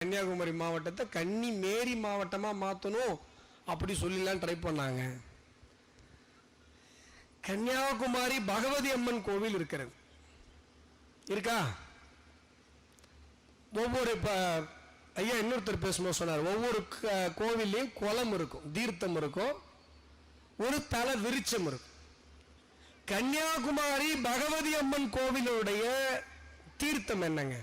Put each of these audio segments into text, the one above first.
கன்னியாகுமரி மாவட்டத்தை கன்னி மேரி மாவட்டமா மாற்றணும் அப்படி சொல்லலாம் ட்ரை பண்ணாங்க. கன்னியாகுமரி பகவதி அம்மன் கோவில் இருக்கிறது இருக்கா? ஒவ்வொரு ஐயா இன்னொருத்தர் பேசும்போது சொன்னார், ஒவ்வொரு கோவிலையும் குளம் இருக்கும், தீர்த்தம் இருக்கும், ஒரு தல விருட்சம் இருக்கும். கன்னியாகுமரி பகவதி அம்மன் கோவிலுடைய தீர்த்தம் என்னங்க?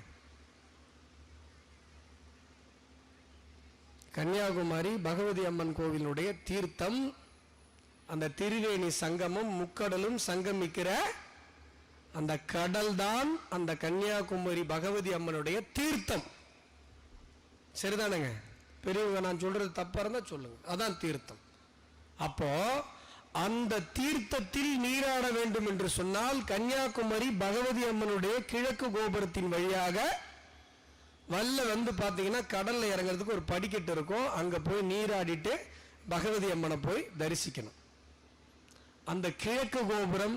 கன்னியாகுமரி பகவதி அம்மன் கோவிலுடைய தீர்த்தம் அந்த திருவேணி சங்கமம், முக்கடலும் சங்கமிக்கிற அந்த கடல் தான் அந்த கன்னியாகுமரி பகவதி அம்மனுடைய தீர்த்தம். சரிதானுங்க? பெரியவங்க நான் சொல்றது தப்பா இருந்தா சொல்லுங்க, அதான் தீர்த்தம். அப்போ அந்த தீர்த்தத்தில் நீராட வேண்டும் என்று சொன்னால் கன்னியாகுமரி பகவதி அம்மனுடைய கிழக்கு கோபுரத்தின் வழியாக வல்ல வந்து பார்த்தீங்கன்னா கடல்ல இறங்கிறதுக்கு ஒரு படிக்கட்டு இருக்கும், அங்க போய் நீராடிட்டு பகவதி அம்மனை போய் தரிசிக்கணும். அந்த கிழக்கு கோபுரம்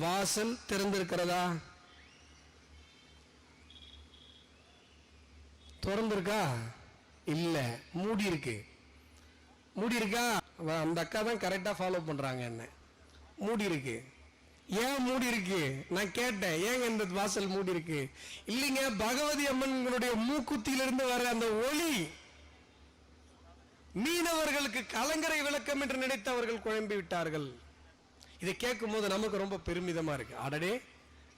வாசல் திறந்திருக்கிறதா? திறந்திருக்கா? இல்ல, மூடி இருக்கு. மூடி இருக்கா? அந்த அக்கா தான் கரெக்டா ஃபாலோ பண்றாங்க. என்ன மூடி இருக்கு? ஏன் மூடி இருக்கு? நான் கேட்டேன், ஏங்க இந்த வாசல் மூடி இருக்கு? இல்லைங்க, பகவதி அம்மன்களுடைய மூக்குத்தியிலிருந்து வர அந்த ஒளி மீனவர்களுக்கு கலங்கரை விளக்கம் என்று நினைத்தவர்கள் குழம்பி விட்டார்கள். இதை கேட்கும் போது நமக்கு ரொம்ப பெருமிதமா இருக்கு. அடடே,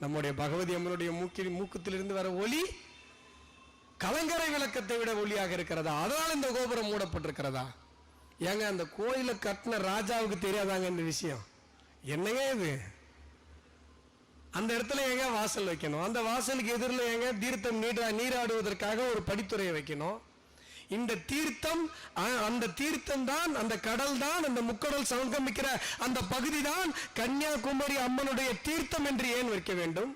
நம்முடைய பகவதி அம்மனுடைய மூக்குத்திலிருந்து வர ஒளி கலங்கரை விளக்கத்தை விட ஒளியாக இருக்கிறதா? அதனால இந்த கோபுரம் மூடப்பட்டிருக்கிறதா? ஏங்க, அந்த கோயிலை கட்டின ராஜாவுக்கு தெரியாதாங்க இந்த விஷயம்? என்னங்க இது? அந்த இடத்துல ஏங்க வாசல் வைக்கணும்? அந்த வாசலுக்கு எதிரில் ஏங்க தீர்த்தம் நீராடுவதற்காக ஒரு படித்துறையை வைக்கணும்? இந்த தீர்த்தம், அந்த தீர்த்தம் தான், அந்த கடல் தான், அந்த முக்கடல் சங்கமிக்கிற அந்த பகுதி தான் கன்னியாகுமரி அம்மனுடைய தீர்த்தம் என்று ஏன் வைக்க வேண்டும்?